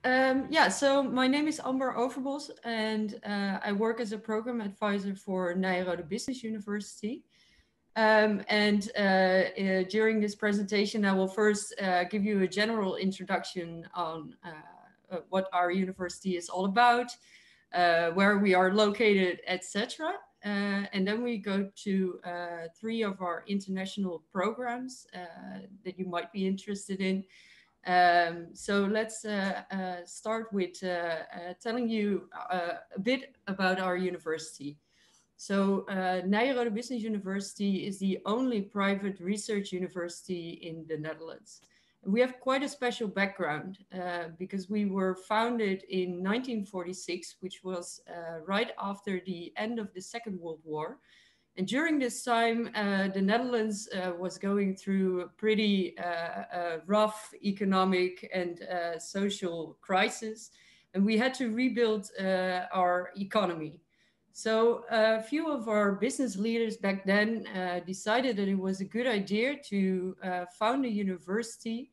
Yeah, so my name is Amber Overbos, and I work as a program advisor for Nyenrode Business University. During this presentation, I will first give you a general introduction on what our university is all about, where we are located, etc. And then we go to three of our international programs that you might be interested in. So let's start with telling you a bit about our university. So Nyenrode Business University is the only private research university in the Netherlands. We have quite a special background because we were founded in 1946, which was right after the end of the Second World War. And during this time, the Netherlands was going through a pretty rough economic and social crisis, and we had to rebuild our economy. So a few of our business leaders back then decided that it was a good idea to found a university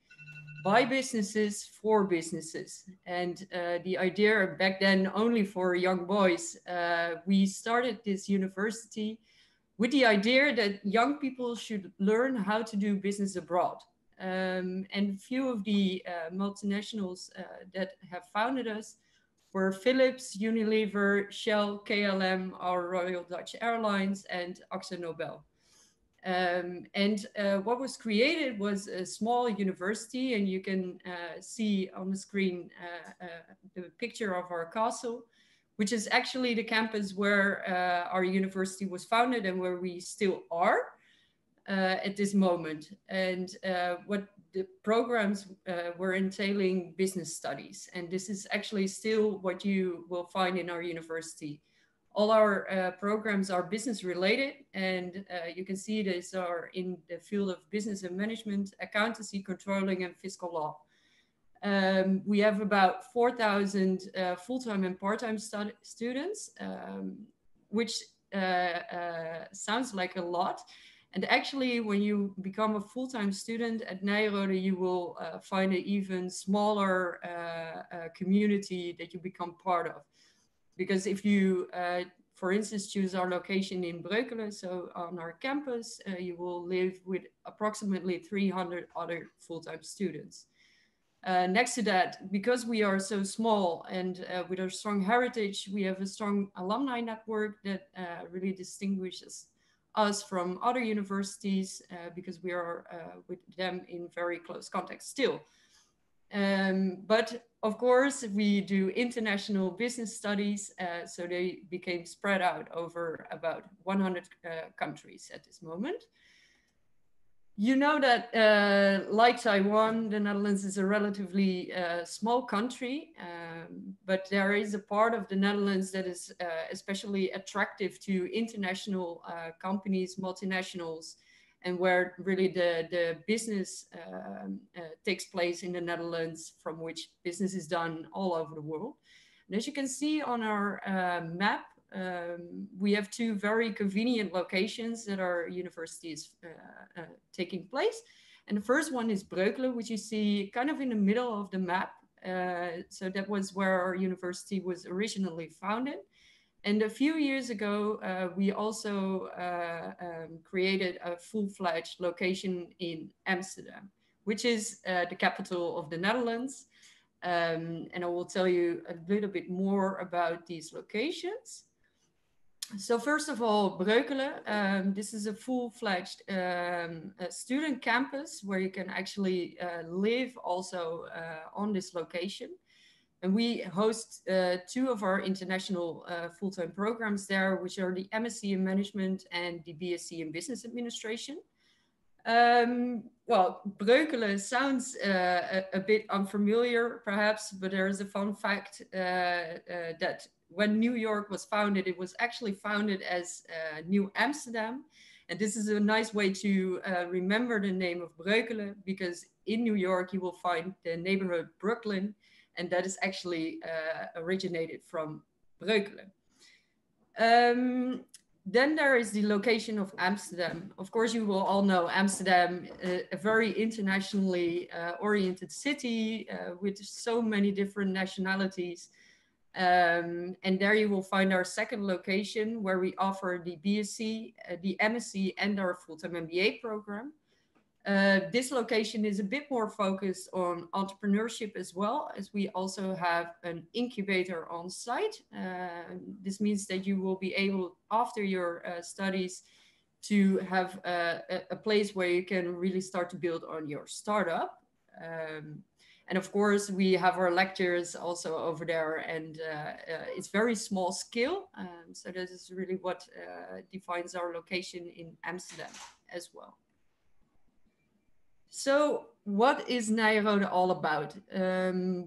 by businesses for businesses. And the idea back then only for young boys, we started this university with the idea that young people should learn how to do business abroad. And few of the multinationals that have founded us were Philips, Unilever, Shell, KLM, our Royal Dutch Airlines, and Akzo Nobel. What was created was a small university, and you can see on the screen the picture of our castle, which is actually the campus where our university was founded and where we still are at this moment. And what the programs were entailing business studies. And this is actually still what you will find in our university. All our programs are business related, and you can see these are in the field of business and management, accountancy, controlling, and fiscal law. We have about 4,000 full-time and part-time students, which sounds like a lot. And actually, when you become a full-time student at Nyenrode, you will find an even smaller community that you become part of. Because if you, for instance, choose our location in Breukelen, so on our campus, you will live with approximately 300 other full-time students. Next to that, because we are so small and with our strong heritage, we have a strong alumni network that really distinguishes us from other universities because we are with them in very close contact still. But of course, we do international business studies, so they became spread out over about 100 countries at this moment. You know that, like Taiwan, the Netherlands is a relatively small country, but there is a part of the Netherlands that is especially attractive to international companies, multinationals, and where really the business takes place in the Netherlands, from which business is done all over the world. And as you can see on our map, we have two very convenient locations that our university is taking place. And the first one is Breukelen, which you see kind of in the middle of the map. So that was where our university was originally founded. And a few years ago, we also created a full-fledged location in Amsterdam, which is the capital of the Netherlands. And I will tell you a little bit more about these locations. So first of all, Breukelen, this is a full-fledged student campus where you can actually live also on this location. And we host two of our international full-time programs there, which are the MSc in Management and the BSc in Business Administration. Well, Breukelen sounds a bit unfamiliar, perhaps, but there is a fun fact that when New York was founded, it was actually founded as New Amsterdam. And this is a nice way to remember the name of Breukelen, because in New York, you will find the neighborhood Brooklyn, and that is actually originated from Breukelen. Then there is the location of Amsterdam. Of course, you will all know Amsterdam, a very internationally oriented city with so many different nationalities. And there you will find our second location where we offer the BSc, the MSc, and our full-time MBA program. This location is a bit more focused on entrepreneurship as well, as we also have an incubator on site. This means that you will be able, after your studies, to have a place where you can really start to build on your startup. And of course, we have our lectures also over there, and it's very small scale. So this is really what defines our location in Amsterdam as well. So what is Nyenrode all about?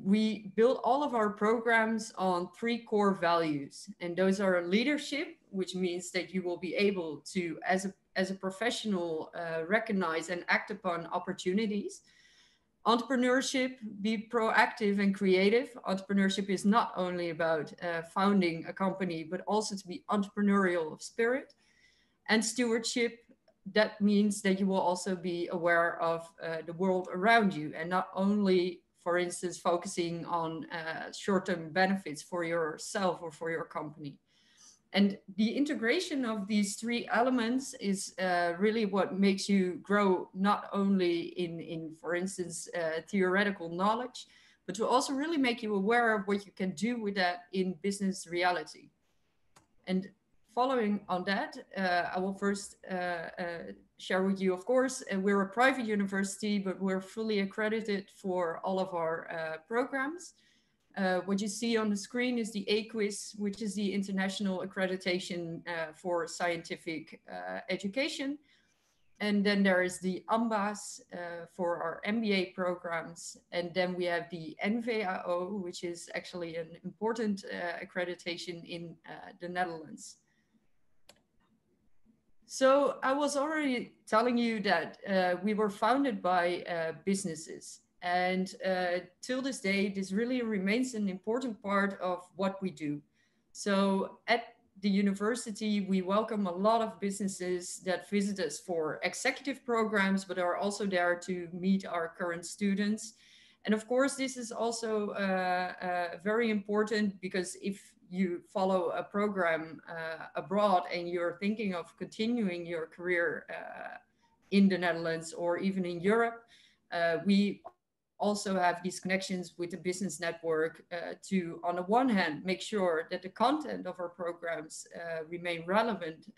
We build all of our programs on three core values, and those are leadership, which means that you will be able to, as a professional, recognize and act upon opportunities. Entrepreneurship, be proactive and creative. Entrepreneurship is not only about founding a company, but also to be entrepreneurial of spirit. And stewardship, that means that you will also be aware of the world around you, and not only, for instance, focusing on short-term benefits for yourself or for your company. And the integration of these three elements is really what makes you grow, not only in for instance, theoretical knowledge, but to also really make you aware of what you can do with that in business reality. And following on that, I will first share with you, of course, we're a private university, but we're fully accredited for all of our programs. What you see on the screen is the AQUIS, which is the international accreditation for scientific education. And then there is the AMBAS for our MBA programs. And then we have the NVAO, which is actually an important accreditation in the Netherlands. So I was already telling you that we were founded by businesses. And till this day, this really remains an important part of what we do. So at the university, we welcome a lot of businesses that visit us for executive programs, but are also there to meet our current students. And of course, this is also very important, because if you follow a program abroad and you're thinking of continuing your career in the Netherlands or even in Europe, we also have these connections with the business network to, on the one hand, make sure that the content of our programs remain relevant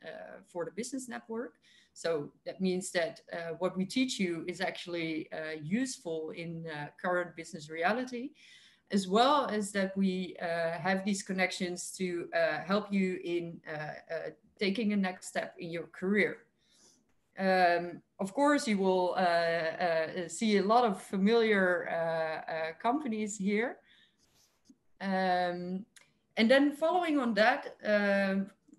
for the business network. So that means that what we teach you is actually useful in current business reality, as well as that we have these connections to help you in taking a next step in your career. Of course, you will see a lot of familiar companies here. And then following on that,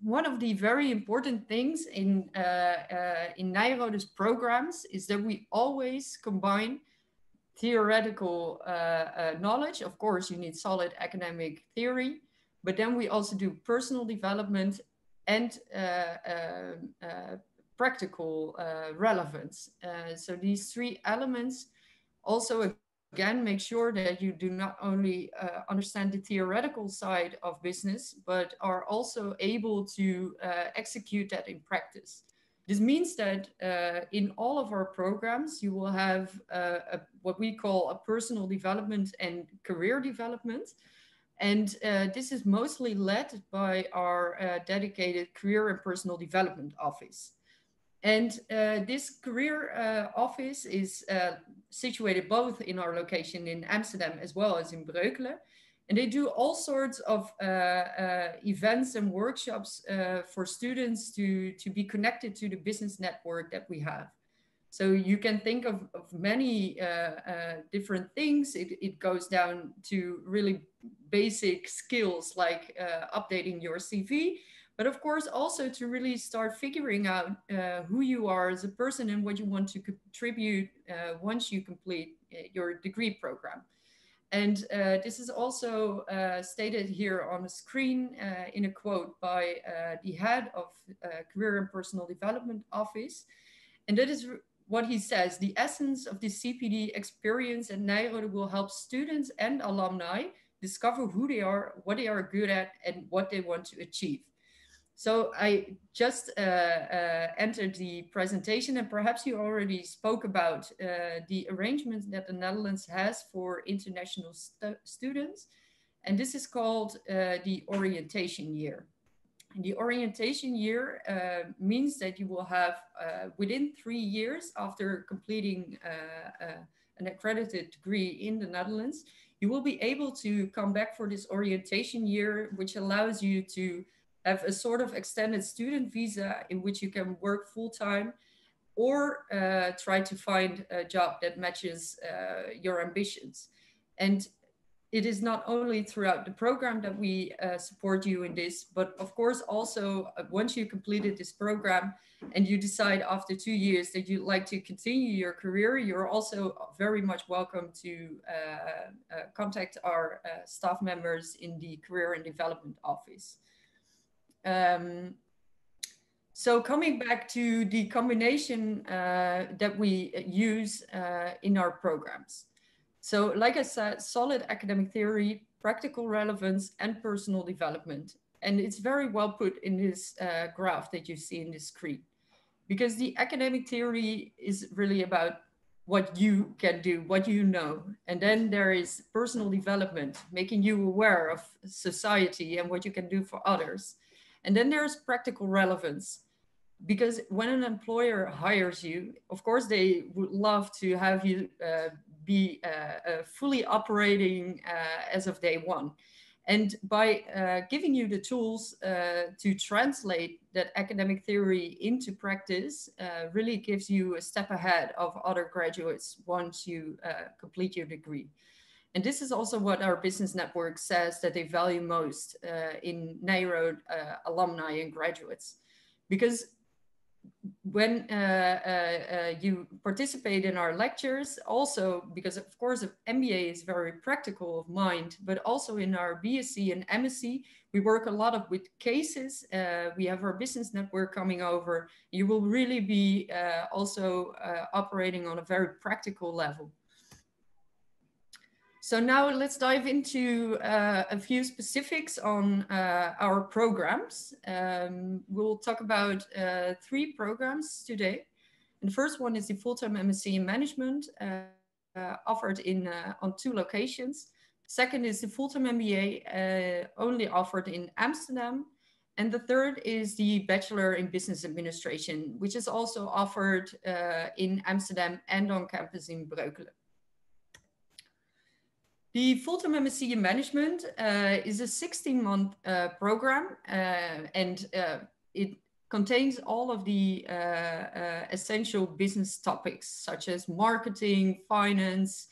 one of the very important things in Nyenrode's programs is that we always combine theoretical knowledge. Of course, you need solid academic theory, but then we also do personal development and practical relevance. So these three elements also, again, make sure that you do not only understand the theoretical side of business, but are also able to execute that in practice. This means that in all of our programs, you will have what we call a personal development and career development. And this is mostly led by our dedicated career and personal development office. And this career office is situated both in our location in Amsterdam as well as in Breukelen. And they do all sorts of events and workshops for students to be connected to the business network that we have. So you can think of many different things. It goes down to really basic skills like updating your CV, but of course also to really start figuring out who you are as a person and what you want to contribute once you complete your degree program. And this is also stated here on the screen in a quote by the head of Career and Personal Development Office. And that is what he says: the essence of the CPD experience at Nijrode will help students and alumni discover who they are, what they are good at, and what they want to achieve. So I just entered the presentation, and perhaps you already spoke about the arrangement that the Netherlands has for international students. And this is called the orientation year. And the orientation year means that you will have, within 3 years after completing an accredited degree in the Netherlands, you will be able to come back for this orientation year, which allows you to have a sort of extended student visa in which you can work full-time, or try to find a job that matches your ambitions. And it is not only throughout the program that we support you in this, but of course also once you completed this program and you decide after 2 years that you'd like to continue your career, you're also very much welcome to contact our staff members in the Career and Development Office. So coming back to the combination that we use in our programs. So like I said, solid academic theory, practical relevance, and personal development. And it's very well put in this graph that you see in this screen. Because the academic theory is really about what you can do, what you know. And then there is personal development, making you aware of society and what you can do for others. And then there's practical relevance, because when an employer hires you, of course, they would love to have you be fully operating as of day one. And by giving you the tools to translate that academic theory into practice, really gives you a step ahead of other graduates once you complete your degree. And this is also what our business network says that they value most in Nijrode alumni and graduates. Because when you participate in our lectures, also because of course MBA is very practical of mind, but also in our BSc and MSc, we work a lot with cases. We have our business network coming over. You will really be also operating on a very practical level. So now let's dive into a few specifics on our programs. We'll talk about 3 programs today. And the first one is the full-time MSc in Management, offered on 2 locations. Second is the full-time MBA, only offered in Amsterdam. And the third is the Bachelor in Business Administration, which is also offered in Amsterdam and on campus in Breukelen. The full-time MSc in Management is a 16-month program, and it contains all of the essential business topics, such as marketing, finance,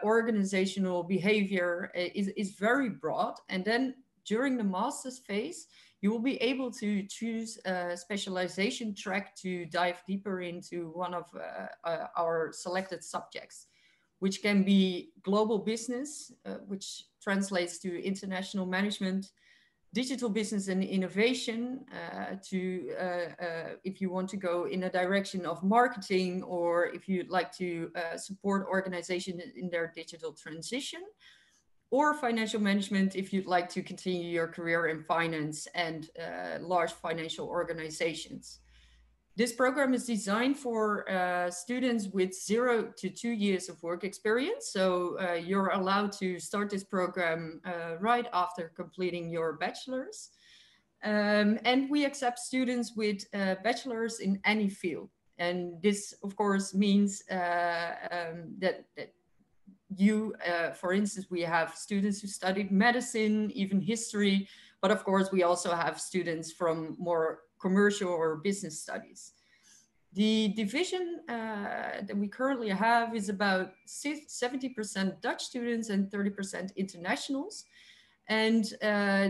organizational behavior. Is very broad. And then during the master's phase, you will be able to choose a specialization track to dive deeper into one of our selected subjects, which can be global business, which translates to international management, digital business and innovation, if you want to go in a direction of marketing, or if you'd like to support organizations in their digital transition, or financial management if you'd like to continue your career in finance and large financial organizations. This program is designed for students with 0 to 2 years of work experience. So you're allowed to start this program right after completing your bachelor's. And we accept students with bachelor's in any field. And this, of course, means that you, for instance, we have students who studied medicine, even history, but of course, we also have students from more commercial or business studies. The division that we currently have is about 70% Dutch students and 30% internationals. And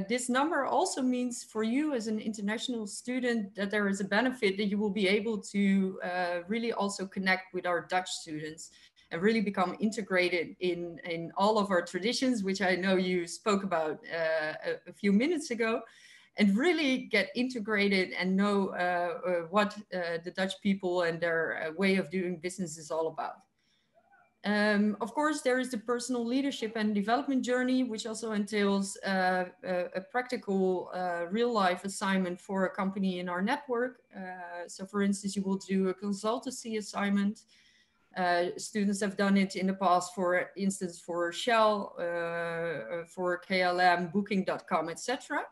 this number also means for you as an international student that there is a benefit that you will be able to really also connect with our Dutch students. really become integrated in all of our traditions, which I know you spoke about a few minutes ago, and really get integrated and know what the Dutch people and their way of doing business is all about. Of course, there is the personal leadership and development journey, which also entails a practical real-life assignment for a company in our network. So for instance, you will do a consultancy assignment. Students have done it in the past, for instance, for Shell, for KLM, Booking.com, etc.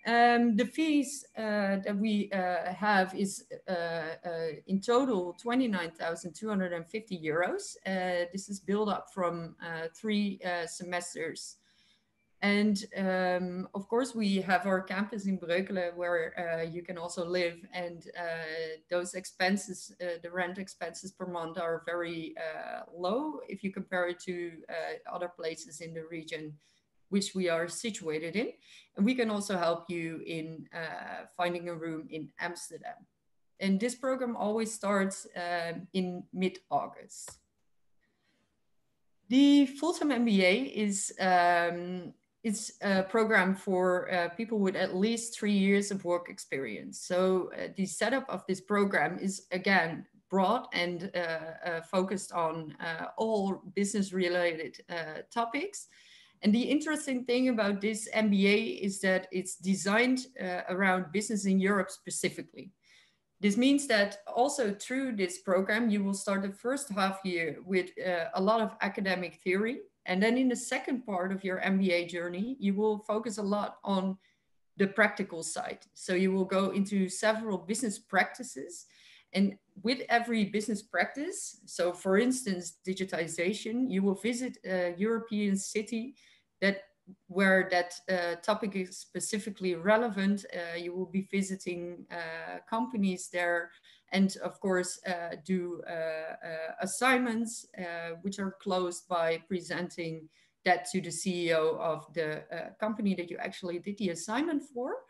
The fees that we have is in total 29,250 euros. This is built up from 3 semesters. And of course, we have our campus in Breukelen where you can also live, and those expenses, the rent expenses per month, are very low if you compare it to other places in the region which we are situated in. And we can also help you in finding a room in Amsterdam. And this program always starts in mid-August. The full-time MBA is it's a program for people with at least 3 years of work experience. So the setup of this program is, again, broad and focused on all business-related topics. And the interesting thing about this MBA is that it's designed around business in Europe specifically. This means that also through this program, you will start the first half year with a lot of academic theory. And then in the second part of your MBA journey, you will focus a lot on the practical side. So you will go into several business practices. And with every business practice, so for instance, digitization, you will visit a European city where that topic is specifically relevant. You will be visiting companies there, and of course do assignments which are closed by presenting that to the CEO of the company that you actually did the assignment for.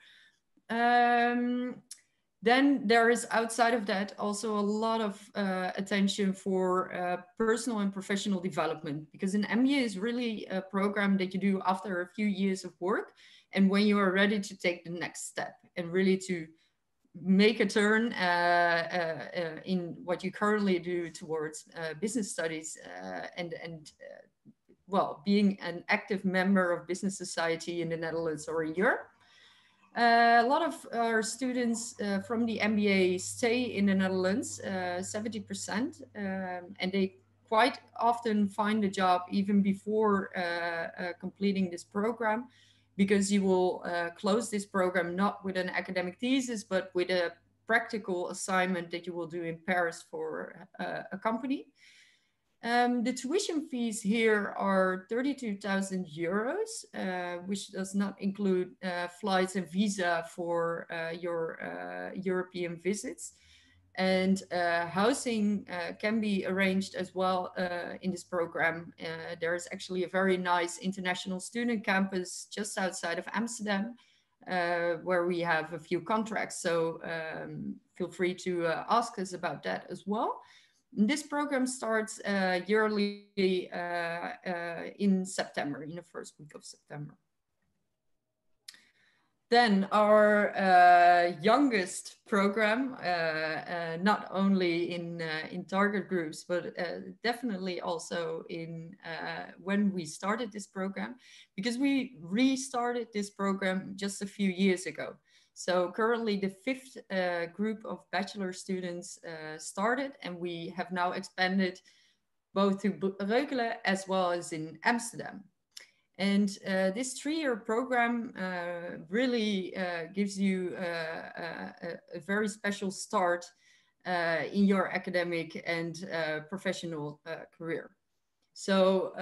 Then there is, outside of that, also a lot of attention for personal and professional development, because an MBA is really a program that you do after a few years of work, and when you are ready to take the next step and really to make a turn in what you currently do towards business studies and well, being an active member of business society in the Netherlands or in Europe. A lot of our students from the MBA stay in the Netherlands, 70%, and they quite often find a job even before completing this program, because you will close this program not with an academic thesis, but with a practical assignment that you will do in Paris for a company. The tuition fees here are 32,000 euros, which does not include flights and visa for your European visits. And housing can be arranged as well in this program. There is actually a very nice international student campus just outside of Amsterdam, where we have a few contracts. So feel free to ask us about that as well. This program starts yearly in September, in the first week of September. Then our youngest program, not only in target groups, but definitely also in when we started this program, because we restarted this program just a few years ago. So currently the 5th group of bachelor students started, and we have now expanded both to Breukelen as well as in Amsterdam. And this 3-year program really gives you a very special start in your academic and professional career. So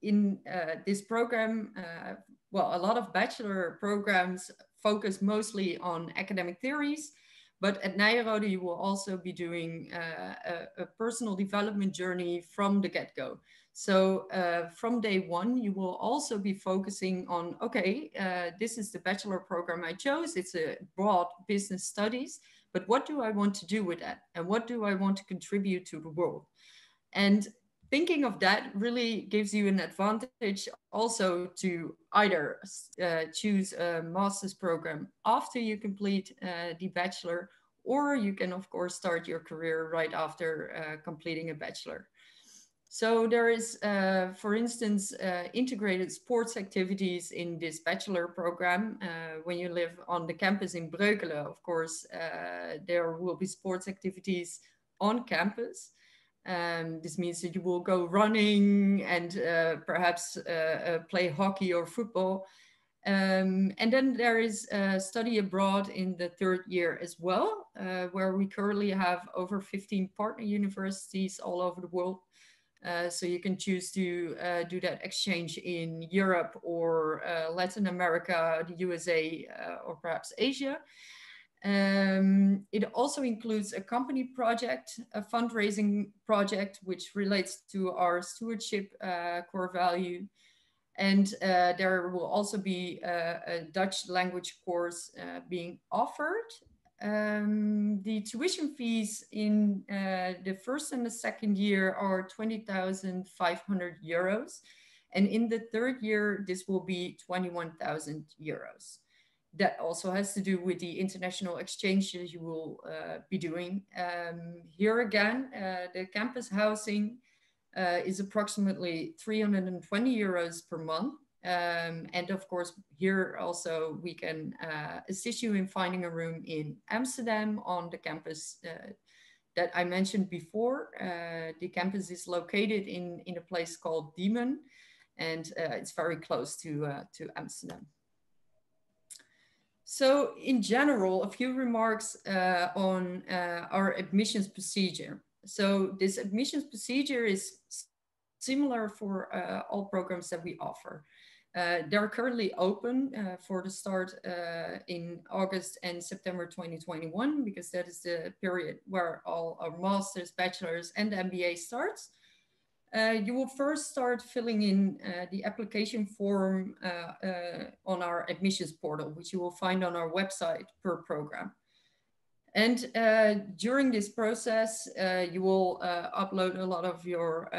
in this program, well, a lot of bachelor programs focus mostly on academic theories, but at Nyenrode you will also be doing a personal development journey from the get-go. So from day one, you will also be focusing on, okay, this is the bachelor program I chose. It's a broad business studies, but what do I want to do with that? And what do I want to contribute to the world? And thinking of that really gives you an advantage also to either choose a master's program after you complete the bachelor, or you can of course start your career right after completing a bachelor. So there is, for instance, integrated sports activities in this bachelor program. When you live on the campus in Breukelen, of course, there will be sports activities on campus. This means that you will go running and perhaps play hockey or football. And then there is study abroad in the third year as well, where we currently have over 15 partner universities all over the world. So you can choose to do that exchange in Europe or Latin America, the USA, or perhaps Asia. It also includes a company project, a fundraising project, which relates to our stewardship core value. And there will also be a Dutch language course being offered. The tuition fees in the first and the second year are 20,500 euros. And in the third year, this will be 21,000 euros. That also has to do with the international exchanges you will be doing. Here again, the campus housing is approximately 320 euros per month. And of course, here also we can assist you in finding a room in Amsterdam on the campus that I mentioned before. The campus is located in a place called Diemen, and it's very close to Amsterdam. So in general, a few remarks on our admissions procedure. So this admissions procedure is similar for all programs that we offer. They're currently open for the start in August and September 2021, because that is the period where all our masters, bachelors, and MBA starts. You will first start filling in the application form on our admissions portal, which you will find on our website per program. And during this process, you will upload a lot of your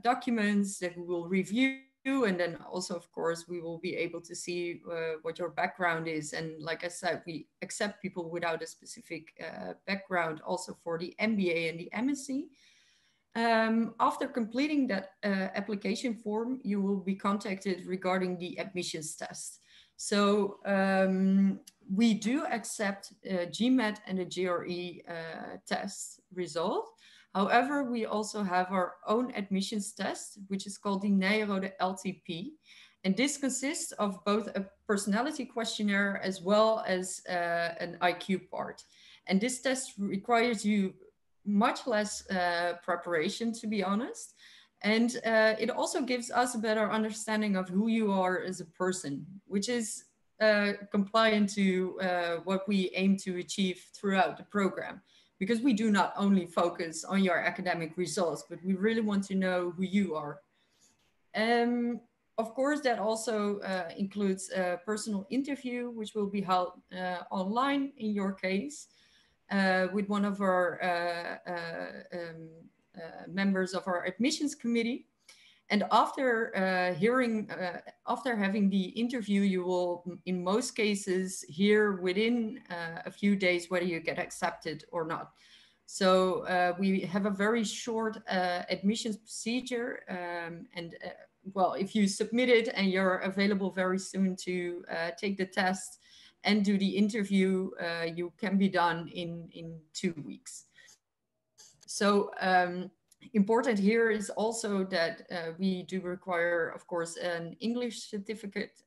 documents that we will review. And then also, of course, we will be able to see what your background is. And like I said, we accept people without a specific background also for the MBA and the MSc. After completing that application form, you will be contacted regarding the admissions test. So we do accept GMAT and the GRE test result. However, we also have our own admissions test, which is called the Nijrode LTP. And this consists of both a personality questionnaire as well as an IQ part. And this test requires you much less preparation, to be honest. And it also gives us a better understanding of who you are as a person, which is compliant to what we aim to achieve throughout the program. Because we do not only focus on your academic results, but we really want to know who you are. Of course, that also includes a personal interview, which will be held online in your case. With one of our members of our admissions committee. And after after having the interview, you will, in most cases, hear within a few days whether you get accepted or not. So we have a very short admissions procedure. Well, if you submit it and you're available very soon to take the test and do the interview, you can be done in 2 weeks. So important here is also that we do require, of course, an English certificate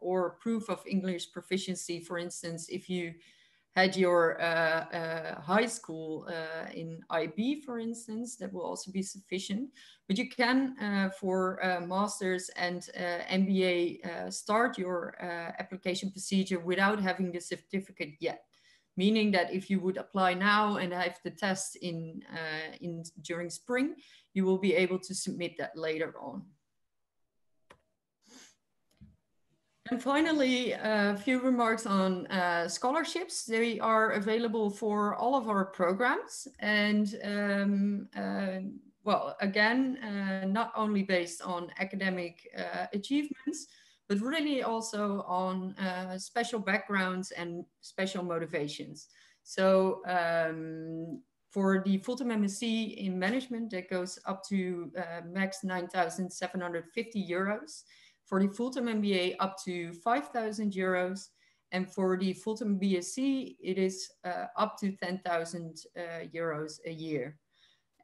or proof of English proficiency. For instance, if you had your high school in IB, for instance, that will also be sufficient. But you can, for masters and MBA, start your application procedure without having the certificate yet. Meaning that if you would apply now and have the test during spring, you will be able to submit that later on. And finally, a few remarks on scholarships. They are available for all of our programs. And well, again, not only based on academic achievements, but really also on special backgrounds and special motivations. So for the full-time MSc in management, that goes up to max 9,750 euros. For the full-time MBA, up to 5,000 euros. And for the full-time BSc, it is up to 10,000 euros a year.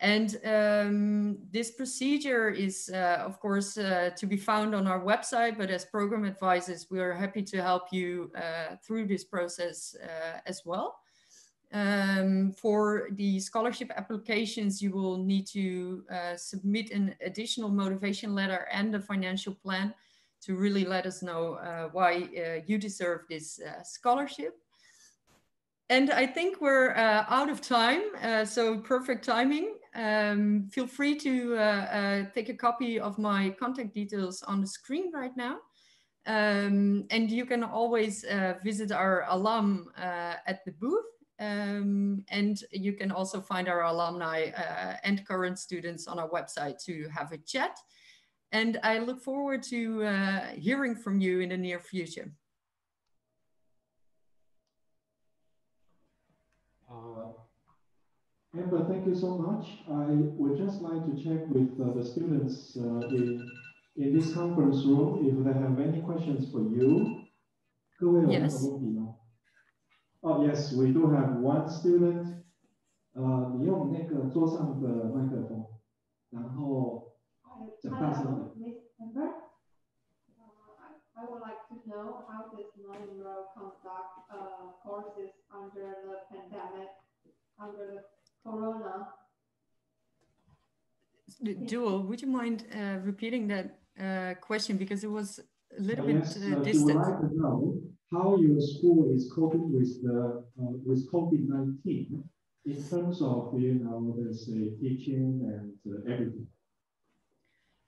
And this procedure is, of course, to be found on our website, but as program advisors, we are happy to help you through this process as well. For the scholarship applications, you will need to submit an additional motivation letter and a financial plan to really let us know why you deserve this scholarship. And I think we're out of time, so perfect timing. Feel free to take a copy of my contact details on the screen right now. And you can always visit our alum at the booth. And you can also find our alumni and current students on our website to have a chat. And I look forward to hearing from you in the near future. Amber, thank you so much. I would just like to check with the students in this conference room if they have any questions for you. Yes. Oh, yes, we do have one student. 你用那个桌上的麦克风，然后讲大声的。Miss Amber, I would like to know how does non-enroll conduct courses under the pandemic, under the corona? Jewel, would you mind repeating that question, because it was a little bit distant? She would like to know how your school is coping with COVID-19 in terms of, let's say, teaching and everything.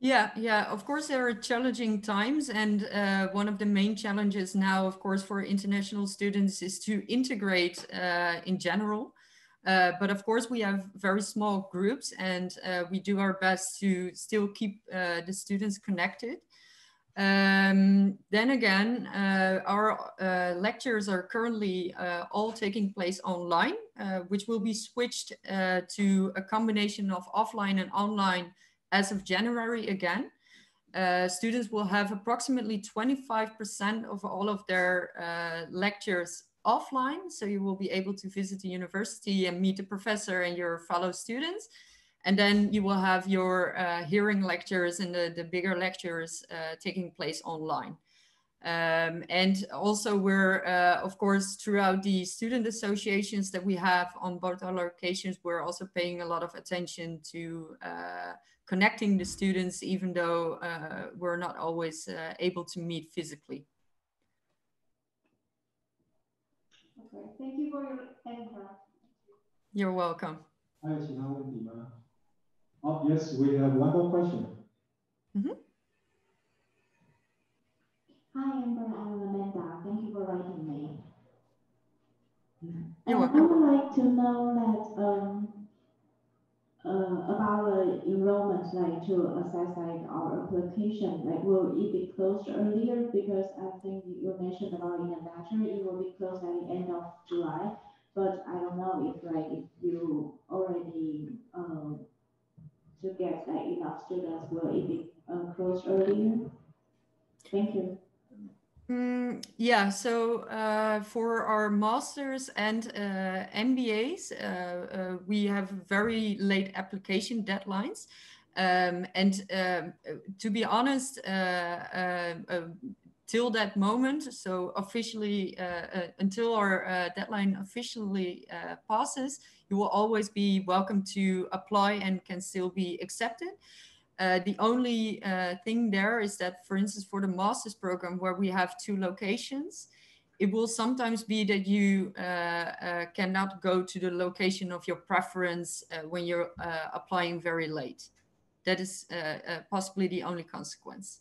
Yeah, of course there are challenging times, and one of the main challenges now, of course, for international students is to integrate in general. But of course we have very small groups, and we do our best to still keep the students connected. Then again, our lectures are currently all taking place online, which will be switched to a combination of offline and online as of January again. Students will have approximately 25% of all of their lectures offline. So you will be able to visit the university and meet the professor and your fellow students. And then you will have your hearing lectures and the bigger lectures taking place online. And also we're, of course, throughout the student associations that we have on both our locations, we're also paying a lot of attention to connecting the students, even though we're not always able to meet physically. Okay, thank you for your answer. You're welcome. Oh, yes, we have one more question. Hi, Amber, I'm Amanda. Thank you for writing me. You're welcome. I would like to know that about the enrollment, like to assess like our application, like will it be closed earlier? Because I think you mentioned about in the letter it will be closed at the end of July, but I don't know if you already to get like enough students, will it be closed earlier? Thank you. Yeah, so for our masters and MBAs, we have very late application deadlines. And to be honest, till that moment, so officially, until our deadline officially passes, you will always be welcome to apply and can still be accepted. The only thing there is that, for instance, for the master's program where we have 2 locations, it will sometimes be that you cannot go to the location of your preference when you're applying very late. That is possibly the only consequence.